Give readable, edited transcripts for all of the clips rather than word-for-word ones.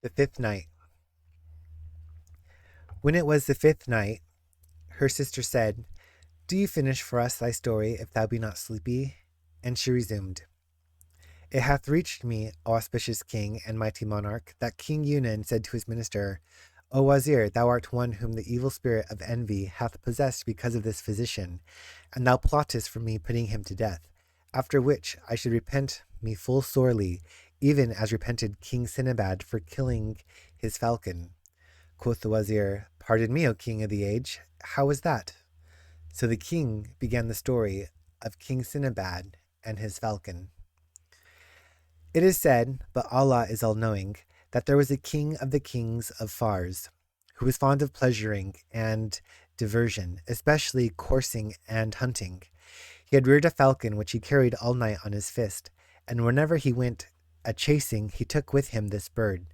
The fifth night. When it was the fifth night, her sister said, "Do you finish for us thy story, if thou be not sleepy?" And she resumed, "It hath reached me, O auspicious king and mighty monarch, that King Yunan said to his minister, 'O Wazir, thou art one whom the evil spirit of envy hath possessed because of this physician, and thou plottest for me putting him to death, after which I should repent me full sorely, even as repented King Sinibad for killing his falcon.' Quoth the Wazir, 'Pardon me, O king of the age, how was that?' So the king began the story of King Sinibad and his falcon. It is said, but Allah is all-knowing, that there was a king of the kings of Fars, who was fond of pleasuring and diversion, especially coursing and hunting. He had reared a falcon which he carried all night on his fist, and whenever he went a-chasing he took with him this bird,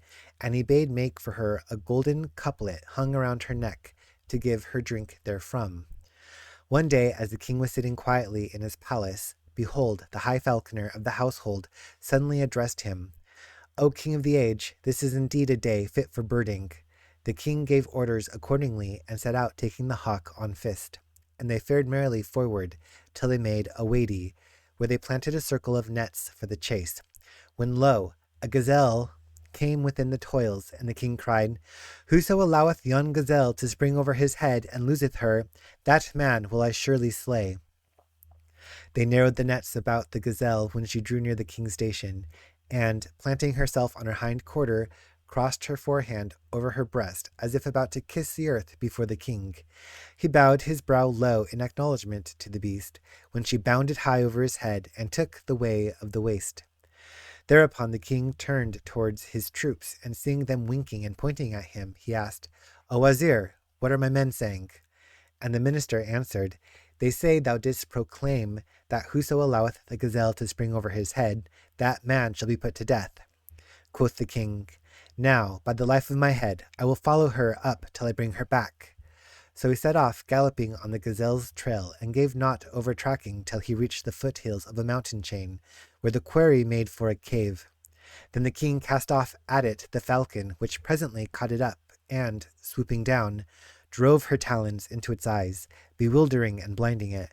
and he bade make for her a golden couplet hung around her neck to give her drink therefrom. One day, as the king was sitting quietly in his palace, behold, the high falconer of the household suddenly addressed him, 'O king of the age, this is indeed a day fit for birding.' The king gave orders accordingly, and set out taking the hawk on fist. And they fared merrily forward, till they made a wady, where they planted a circle of nets for the chase. When lo, a gazelle came within the toils, and the king cried, 'Whoso alloweth yon gazelle to spring over his head and loseth her, that man will I surely slay.' They narrowed the nets about the gazelle when she drew near the king's station, and, planting herself on her hind quarter, crossed her forehand over her breast, as if about to kiss the earth before the king. He bowed his brow low in acknowledgment to the beast, when she bounded high over his head, and took the way of the waste. Thereupon the king turned towards his troops, and seeing them winking and pointing at him, he asked, 'O Wazir, what are my men saying?' And the minister answered, 'They say thou didst proclaim that whoso alloweth the gazelle to spring over his head, that man shall be put to death.' Quoth the king, 'Now, by the life of my head, I will follow her up till I bring her back.' So he set off galloping on the gazelle's trail, and gave not over tracking till he reached the foothills of a mountain chain, where the quarry made for a cave. Then the king cast off at it the falcon, which presently caught it up, and, swooping down, drove her talons into its eyes, bewildering and blinding it.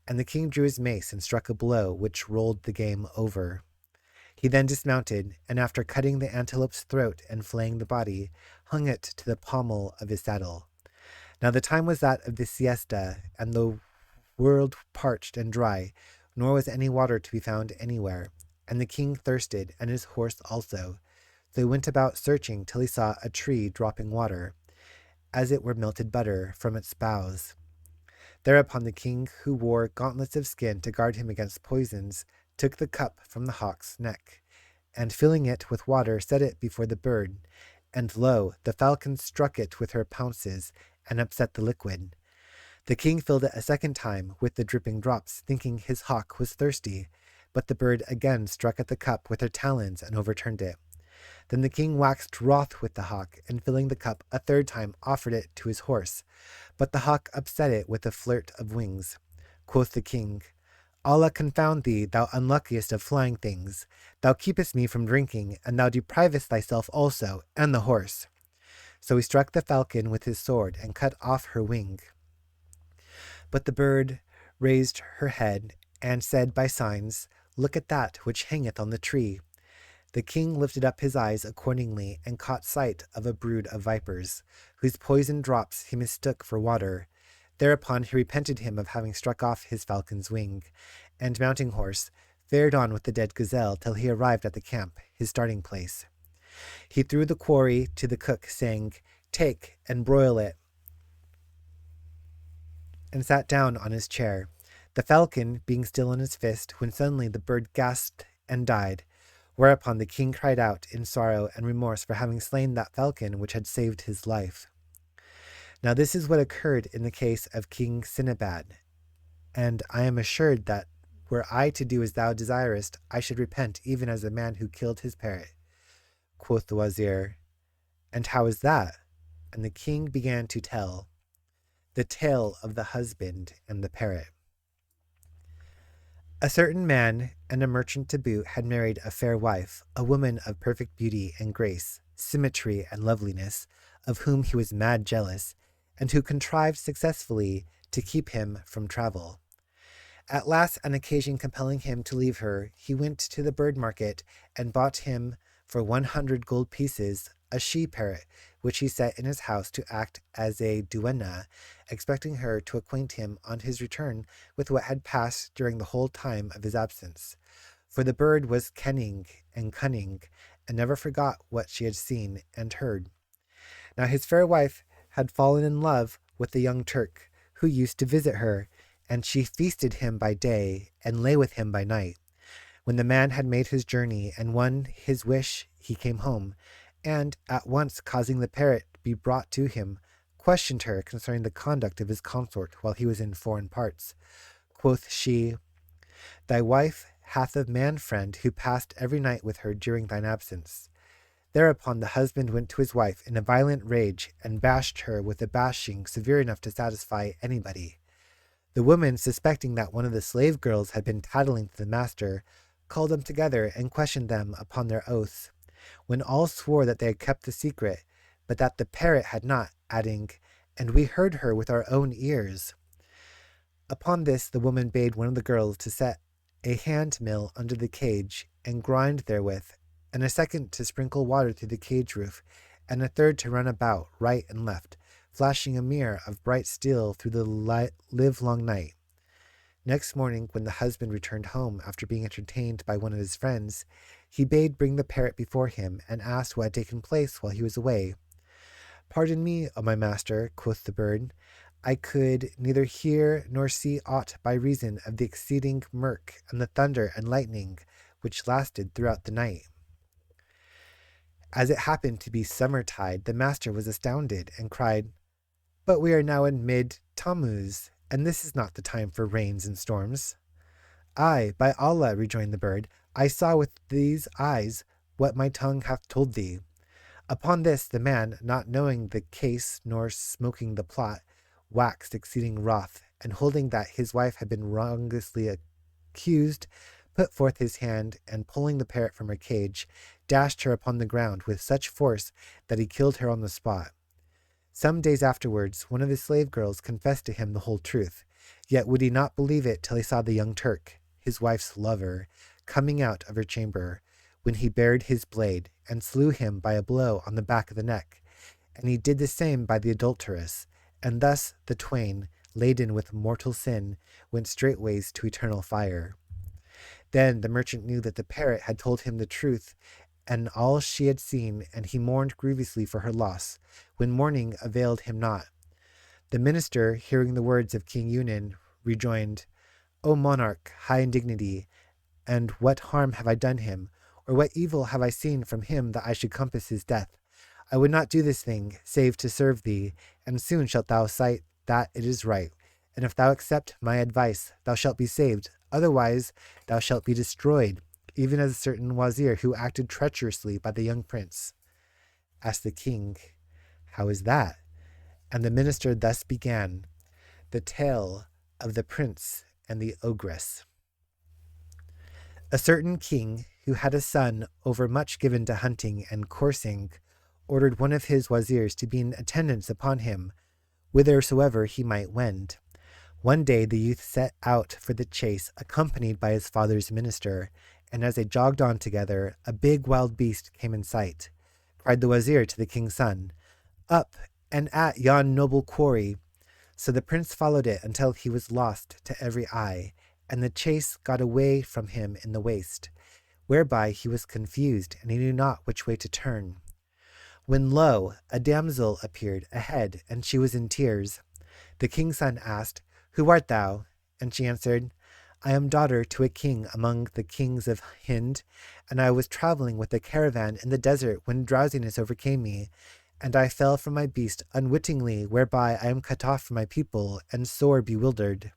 And the king drew his mace and struck a blow which rolled the game over. He then dismounted, and after cutting the antelope's throat and flaying the body, hung it to the pommel of his saddle. Now the time was that of the siesta, and the world parched and dry, nor was any water to be found anywhere. And the king thirsted, and his horse also. So he went about searching till he saw a tree dropping water, as it were melted butter, from its boughs. Thereupon the king, who wore gauntlets of skin to guard him against poisons, took the cup from the hawk's neck, and filling it with water set it before the bird. And lo, the falcon struck it with her pounces, and upset the liquid. The king filled it a second time with the dripping drops, thinking his hawk was thirsty, but the bird again struck at the cup with her talons and overturned it. Then the king waxed wroth with the hawk, and filling the cup a third time offered it to his horse, but the hawk upset it with a flirt of wings. Quoth the king, 'Allah confound thee, thou unluckiest of flying things! Thou keepest me from drinking, and thou deprivest thyself also, and the horse.' So he struck the falcon with his sword, and cut off her wing. But the bird raised her head, and said by signs, 'Look at that which hangeth on the tree.' The king lifted up his eyes accordingly, and caught sight of a brood of vipers, whose poisoned drops he mistook for water. Thereupon he repented him of having struck off his falcon's wing, and mounting horse, fared on with the dead gazelle till he arrived at the camp, his starting place. He threw the quarry to the cook, saying, 'Take and broil it,' and sat down on his chair, the falcon being still in his fist, when suddenly the bird gasped and died. Whereupon the king cried out in sorrow and remorse for having slain that falcon which had saved his life. Now this is what occurred in the case of King Sinibad, and I am assured that were I to do as thou desirest, I should repent even as the man who killed his parrot. Quoth the Wazir, 'And how is that?' And the king began to tell the tale of the husband and the parrot. A certain man, and a merchant to boot, had married a fair wife, a woman of perfect beauty and grace, symmetry, and loveliness, of whom he was mad jealous, and who contrived successfully to keep him from travel. At last, an occasion compelling him to leave her, he went to the bird market and bought him for 100 gold pieces a she-parrot, which he set in his house to act as a duenna, expecting her to acquaint him on his return with what had passed during the whole time of his absence. For the bird was kenning and cunning, and never forgot what she had seen and heard. Now his fair wife had fallen in love with the young Turk, who used to visit her, and she feasted him by day and lay with him by night. When the man had made his journey and won his wish, he came home, and, at once causing the parrot to be brought to him, questioned her concerning the conduct of his consort while he was in foreign parts. Quoth she, "Thy wife hath a man friend who passed every night with her during thine absence." Thereupon the husband went to his wife in a violent rage and bashed her with a bashing severe enough to satisfy anybody. The woman, suspecting that one of the slave girls had been tattling to the master, called them together and questioned them upon their oaths, when all swore that they had kept the secret, but that the parrot had not, adding, "And we heard her with our own ears." Upon this the woman bade one of the girls to set a hand mill under the cage and grind therewith, and a second to sprinkle water through the cage roof, and a third to run about right and left, flashing a mirror of bright steel through the livelong night. Next morning, when the husband returned home after being entertained by one of his friends, he bade bring the parrot before him, and asked what had taken place while he was away. "Pardon me, O my master," quoth the bird, "I could neither hear nor see aught by reason of the exceeding murk and the thunder and lightning which lasted throughout the night." As it happened to be summer-tide, the master was astounded, and cried, "But we are now in mid-Tammuz, and this is not the time for rains and storms." "Aye, by Allah," rejoined the bird, "I saw with these eyes what my tongue hath told thee." Upon this the man, not knowing the case nor smoking the plot, waxed exceeding wroth, and holding that his wife had been wrongfully accused, put forth his hand, and pulling the parrot from her cage, dashed her upon the ground with such force that he killed her on the spot. Some days afterwards, one of his slave girls confessed to him the whole truth, yet would he not believe it till he saw the young Turk, his wife's lover, coming out of her chamber, when he bared his blade, and slew him by a blow on the back of the neck, and he did the same by the adulteress, and thus the twain, laden with mortal sin, went straightways to eternal fire. Then the merchant knew that the parrot had told him the truth, and all she had seen, and he mourned grievously for her loss, when mourning availed him not. The minister, hearing the words of King Unan, rejoined, "O monarch, high in dignity, and what harm have I done him, or what evil have I seen from him that I should compass his death? I would not do this thing, save to serve thee, and soon shalt thou sight that it is right. And if thou accept my advice, thou shalt be saved, otherwise thou shalt be destroyed, even as a certain wazir who acted treacherously by the young prince." Asked the king, "How is that?" And the minister thus began the tale of the prince and the ogress. A certain king, who had a son overmuch given to hunting and coursing, ordered one of his wazirs to be in attendance upon him, whithersoever he might wend. One day the youth set out for the chase, accompanied by his father's minister, and as they jogged on together, a big wild beast came in sight. Cried the wazir to the king's son, "Up and at yon noble quarry." So the prince followed it until he was lost to every eye, and the chase got away from him in the waste, whereby he was confused, and he knew not which way to turn. When lo, a damsel appeared ahead, and she was in tears. The king's son asked, "Who art thou?" And she answered, "I am daughter to a king among the kings of Hind, and I was traveling with a caravan in the desert when drowsiness overcame me, and I fell from my beast unwittingly, whereby I am cut off from my people and sore bewildered."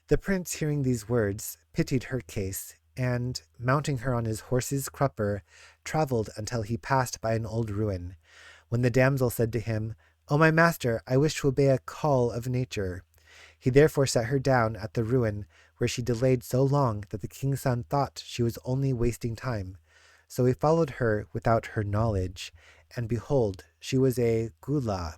The prince, hearing these words, pitied her case, and, mounting her on his horse's crupper, travelled until he passed by an old ruin, when the damsel said to him, "O my master, I wish to obey a call of nature." He therefore set her down at the ruin, where she delayed so long that the king's son thought she was only wasting time. So he followed her without her knowledge, and behold, she was a gula,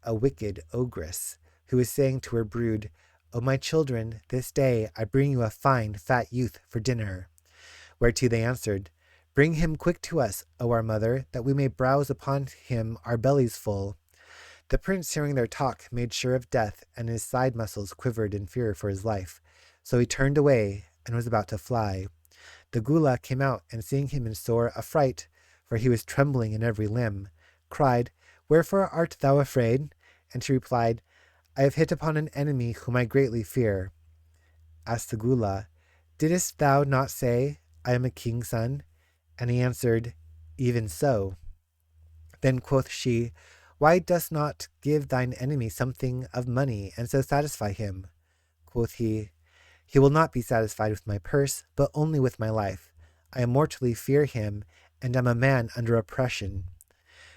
a wicked ogress, who was saying to her brood, O my children, this day I bring you a fine, fat youth for dinner. Whereto they answered, Bring him quick to us, O our mother, that we may browse upon him our bellies full. The prince, hearing their talk, made sure of death, and his side muscles quivered in fear for his life. So he turned away, and was about to fly. The gula came out, and seeing him in sore affright, for he was trembling in every limb, cried, Wherefore art thou afraid? And she replied, I have hit upon an enemy whom I greatly fear. Asked the gula, Didst thou not say, I am a king's son? And he answered, Even so. Then quoth she, Why dost not give thine enemy something of money, and so satisfy him? Quoth he, He will not be satisfied with my purse, but only with my life. I mortally fear him, and am a man under oppression.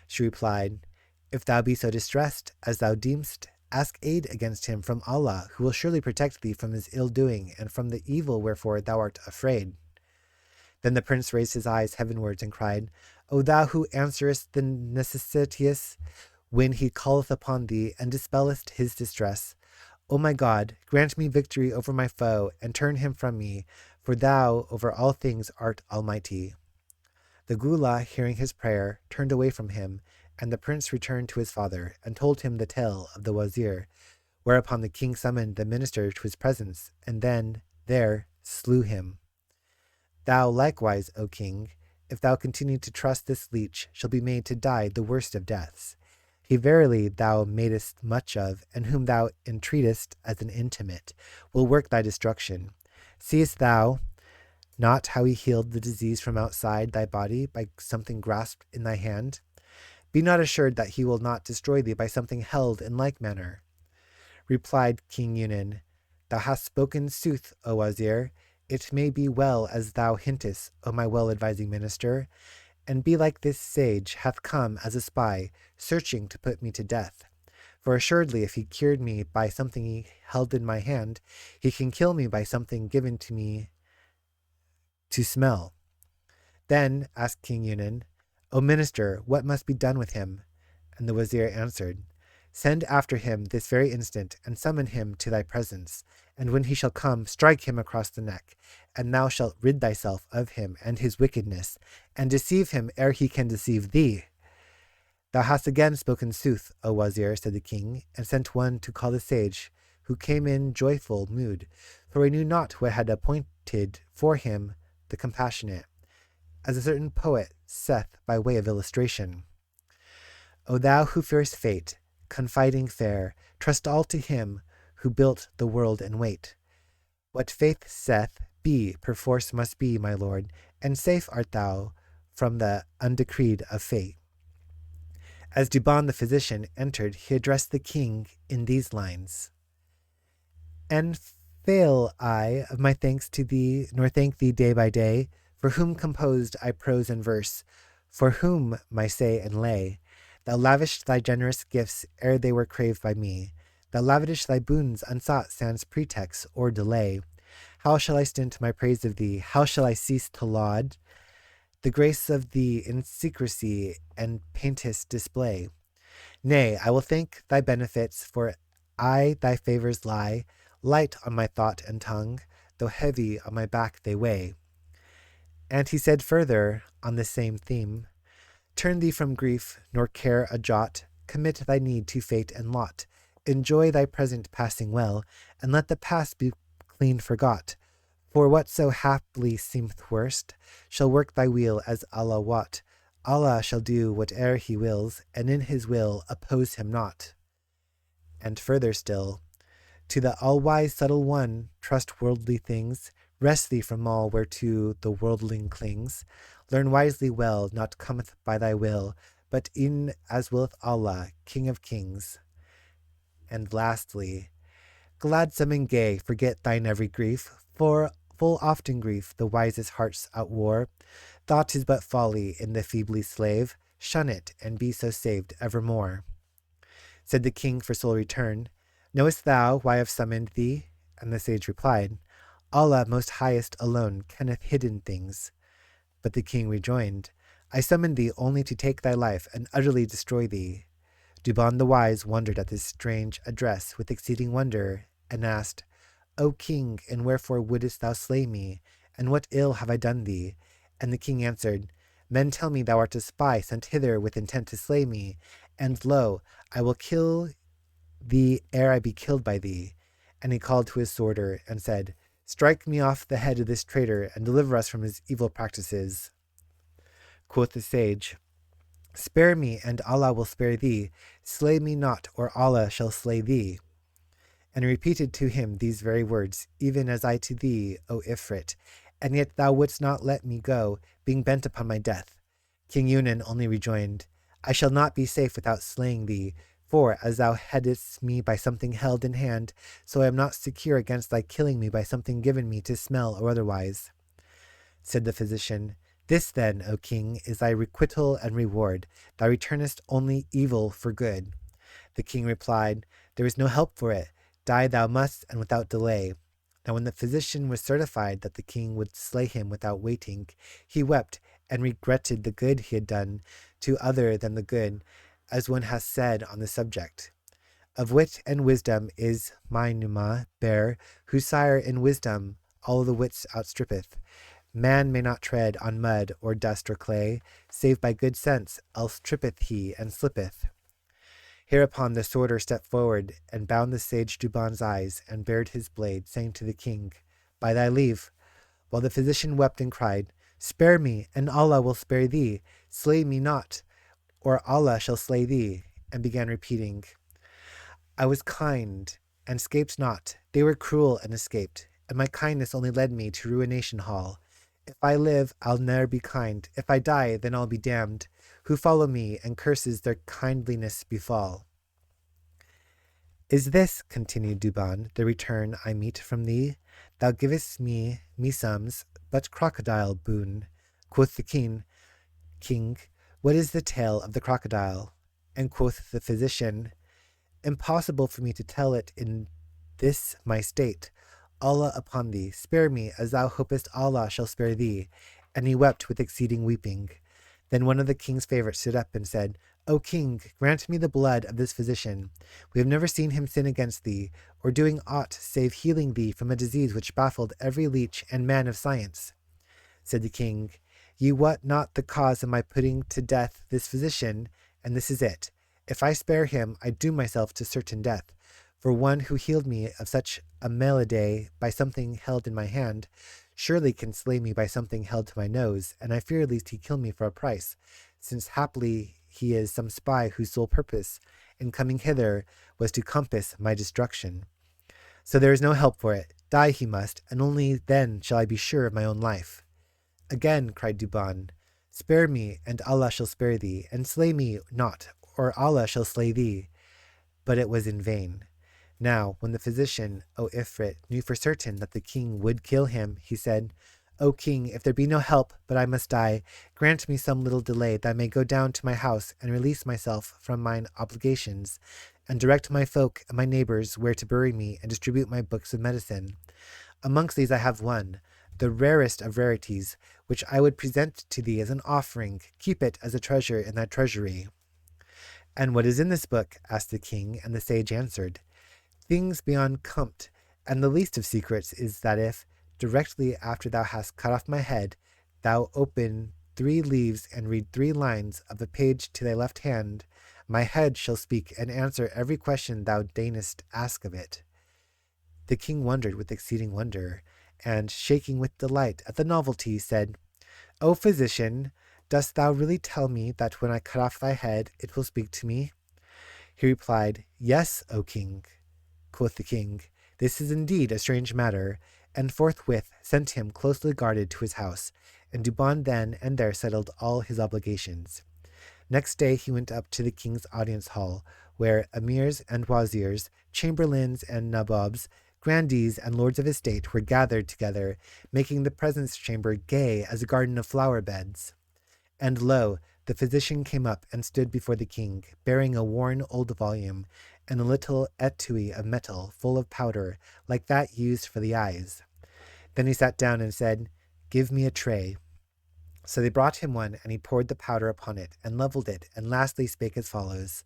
She replied, If thou be so distressed as thou deemst, ask aid against him from Allah, who will surely protect thee from his ill-doing, and from the evil wherefore thou art afraid. Then the prince raised his eyes heavenwards, and cried, O thou who answerest the necessitous, when he calleth upon thee, and dispellest his distress, O my God, grant me victory over my foe, and turn him from me, for thou over all things art almighty. The gula, hearing his prayer, turned away from him, and the prince returned to his father, and told him the tale of the wazir, whereupon the king summoned the minister to his presence, and then there slew him. Thou likewise, O king, if thou continue to trust this leech, shall be made to die the worst of deaths. He verily thou madest much of, and whom thou entreatest as an intimate, will work thy destruction. Seest thou not how he healed the disease from outside thy body by something grasped in thy hand? Be not assured that he will not destroy thee by something held in like manner. Replied King Yunan, Thou hast spoken sooth, O wazir. It may be well as thou hintest, O my well-advising minister, and belike this sage hath come as a spy, searching to put me to death. For assuredly if he cured me by something he held in my hand, he can kill me by something given to me to smell. Then asked King Yunan, O minister, what must be done with him? And the wazir answered, Send after him this very instant, and summon him to thy presence. And when he shall come, strike him across the neck, and thou shalt rid thyself of him and his wickedness, and deceive him ere he can deceive thee. Thou hast again spoken sooth, O wazir, said the king, and sent one to call the sage, who came in joyful mood, for he knew not who had appointed for him the compassionate, as a certain poet saith by way of illustration. O thou who fearest fate, confiding fair, trust all to him who built the world and wait. What faith saith, be, perforce must be, my lord, and safe art thou from the undecreed of fate. As Duban the physician entered, he addressed the king in these lines. And fail I of my thanks to thee, nor thank thee day by day, for whom composed I prose and verse, for whom my say and lay. Thou lavished thy generous gifts ere they were craved by me. Thou lavished thy boons unsought sans pretext or delay. How shall I stint my praise of thee? How shall I cease to laud the grace of thee in secrecy and paintest display? Nay, I will thank thy benefits, for I thy favours lie, light on my thought and tongue, though heavy on my back they weigh. And he said further, on the same theme, Turn thee from grief, nor care a jot, commit thy need to fate and lot, enjoy thy present passing well, and let the past be clean forgot. For whatso haply seemeth worst, shall work thy weal as Allah wot. Allah shall do whate'er he wills, and in his will oppose him not. And further still, to the all-wise subtle one, trust worldly things, rest thee from all whereto the worldling clings. Learn wisely well, naught cometh by thy will, but e'en as willeth Allah, King of kings. And lastly, gladsome and gay, forget thine every grief, for full often grief the wisest hearts outwar. Thought is but folly in the feebly slave, shun it, and be so saved evermore. Said the king for sole return, Knowest thou why I've summoned thee? And the sage replied, Allah most highest alone kenneth hidden things. But the king rejoined, I summoned thee only to take thy life and utterly destroy thee. Duban the wise wondered at this strange address with exceeding wonder, and asked, O king, and wherefore wouldest thou slay me? And what ill have I done thee? And the king answered, Men tell me thou art a spy sent hither with intent to slay me, and lo, I will kill thee ere I be killed by thee. And he called to his sworder, and said, Strike me off the head of this traitor, and deliver us from his evil practices. Quoth the sage, Spare me, and Allah will spare thee. Slay me not, or Allah shall slay thee. And he repeated to him these very words, Even as I to thee, O Ifrit, and yet thou wouldst not let me go, being bent upon my death. King Yunan only rejoined, I shall not be safe without slaying thee, for as thou headest me by something held in hand, so I am not secure against thy killing me by something given me to smell or otherwise. Said the physician, This then, O king, is thy requital and reward. Thou returnest only evil for good. The king replied, There is no help for it. Die thou must, and without delay. Now when the physician was certified that the king would slay him without waiting, he wept and regretted the good he had done to other than the good, as one has said on the subject. Of wit and wisdom is my Numa bear, whose sire in wisdom all the wits outstrippeth. Man may not tread on mud or dust or clay, save by good sense, else trippeth he and slippeth. Hereupon the sworder stepped forward and bound the sage Duban's eyes and bared his blade, saying to the king, By thy leave. While the physician wept and cried, Spare me, and Allah will spare thee. Slay me not, or Allah shall slay thee, and began repeating, I was kind, and escaped not. They were cruel, and escaped, and my kindness only led me to ruination hall. If I live, I'll ne'er be kind. If I die, then I'll be damned. Who follow me, and curses their kindliness befall. Is this, continued Duban, the return I meet from thee? Thou givest me sums, but crocodile boon. Quoth the king, What is the tale of the crocodile? And quoth the physician, Impossible for me to tell it in this my state. Allah upon thee, spare me, as thou hopest Allah shall spare thee. And he wept with exceeding weeping. Then one of the king's favourites stood up and said, O king, grant me the blood of this physician. We have never seen him sin against thee, or doing aught save healing thee from a disease which baffled every leech and man of science. Said the king, Ye wot not the cause of my putting to death this physician, and this is it. If I spare him, I doom myself to certain death. For one who healed me of such a malady by something held in my hand, surely can slay me by something held to my nose, and I fear lest he kill me for a price, since haply he is some spy whose sole purpose, in coming hither, was to compass my destruction. So there is no help for it. Die he must, and only then shall I be sure of my own life. Again cried Duban, Spare me, and Allah shall spare thee, and slay me not, or Allah shall slay thee. But it was in vain. Now, when the physician, O Ifrit, knew for certain that the king would kill him, he said, O king, if there be no help, but I must die, grant me some little delay, that I may go down to my house and release myself from mine obligations, and direct my folk and my neighbours where to bury me and distribute my books of medicine. Amongst these I have one, the rarest of rarities, which I would present to thee as an offering. Keep it as a treasure in thy treasury. And what is in this book? Asked the king, and the sage answered, Things beyond compt, and the least of secrets is that if, directly after thou hast cut off my head, thou open 3 leaves and read 3 lines of a page to thy left hand, my head shall speak and answer every question thou deignest ask of it. The king wondered with exceeding wonder, and, shaking with delight at the novelty, said, O physician, dost thou really tell me that when I cut off thy head it will speak to me? He replied, Yes, O king. Quoth the king, This is indeed a strange matter, and forthwith sent him closely guarded to his house, and Duban then and there settled all his obligations. Next day he went up to the king's audience hall, where emirs and wazirs, chamberlains and nabobs, grandees and lords of estate were gathered together, making the presence chamber gay as a garden of flower beds. And lo, the physician came up and stood before the king, bearing a worn old volume, and a little etui of metal full of powder, like that used for the eyes. Then he sat down and said, Give me a tray. So they brought him one, and he poured the powder upon it, and levelled it, and lastly spake as follows: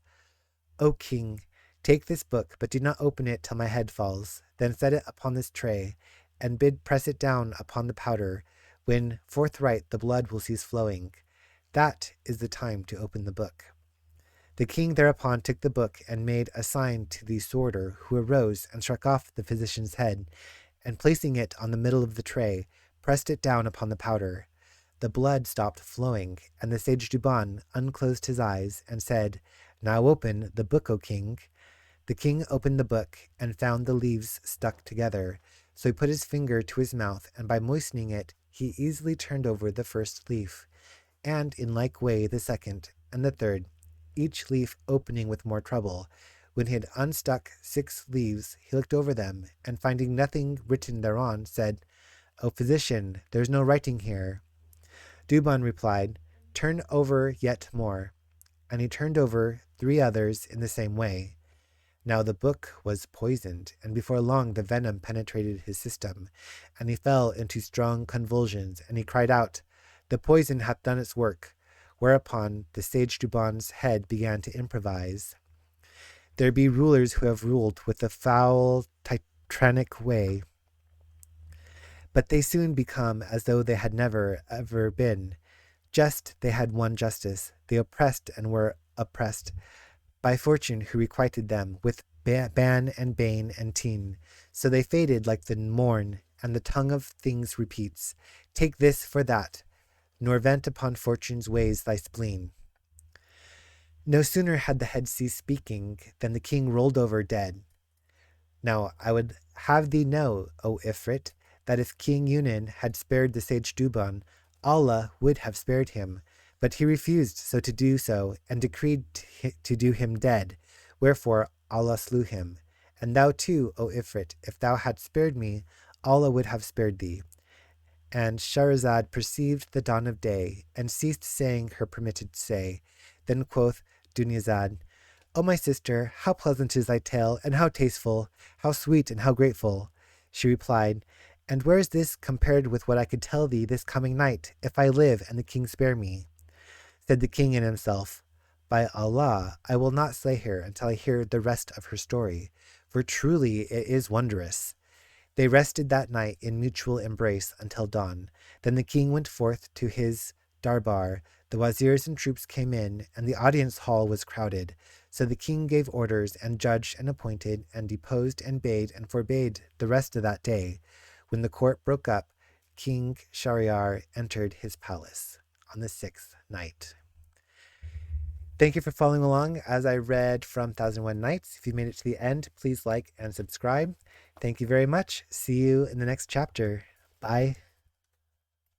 O king, take this book, but do not open it till my head falls. Then set it upon this tray, and bid press it down upon the powder, when forthright the blood will cease flowing. That is the time to open the book. The king thereupon took the book, and made a sign to the sworder, who arose and struck off the physician's head, and placing it on the middle of the tray, pressed it down upon the powder. The blood stopped flowing, and the sage Duban unclosed his eyes, and said, Now open the book, O king. The king opened the book, and found the leaves stuck together. So he put his finger to his mouth, and by moistening it, he easily turned over the first leaf, and in like way the second, and the third, each leaf opening with more trouble. When he had unstuck 6 leaves, he looked over them, and finding nothing written thereon, said, O physician, there is no writing here. Duban replied, Turn over yet more. And he turned over 3 others in the same way. Now the book was poisoned, and before long the venom penetrated his system, and he fell into strong convulsions, and he cried out, The poison hath done its work. Whereupon the sage Duban's head began to improvise. There be rulers who have ruled with the foul tyrannic way, but they soon become as though they had never ever been. Just they had won justice, they oppressed and were oppressed by fortune, who requited them with ban and bane and teen. So they faded like the morn, and the tongue of things repeats, Take this for that, nor vent upon fortune's ways thy spleen. No sooner had the head ceased speaking than the king rolled over dead. Now I would have thee know, O Ifrit, that if King Yunin had spared the sage Duban, Allah would have spared him, but he refused so to do so, and decreed to do him dead, wherefore Allah slew him. And thou too, O Ifrit, if thou hadst spared me, Allah would have spared thee. And Shahrazad perceived the dawn of day, and ceased saying her permitted say. Then quoth Dunyazad, O my sister, how pleasant is thy tale, and how tasteful, how sweet and how grateful. She replied, And where is this compared with what I could tell thee this coming night, if I live and the king spare me? Said the king in himself, By Allah, I will not slay her until I hear the rest of her story, for truly it is wondrous. They rested that night in mutual embrace until dawn. Then the king went forth to his darbar. The wazirs and troops came in, and the audience hall was crowded. So the king gave orders, and judged, and appointed, and deposed, and bade, and forbade the rest of that day. When the court broke up, King Shahryar entered his palace on the 6th night. Thank you for following along as I read from 1001 Nights. If you made it to the end, please like and subscribe. Thank you very much. See you in the next chapter. Bye.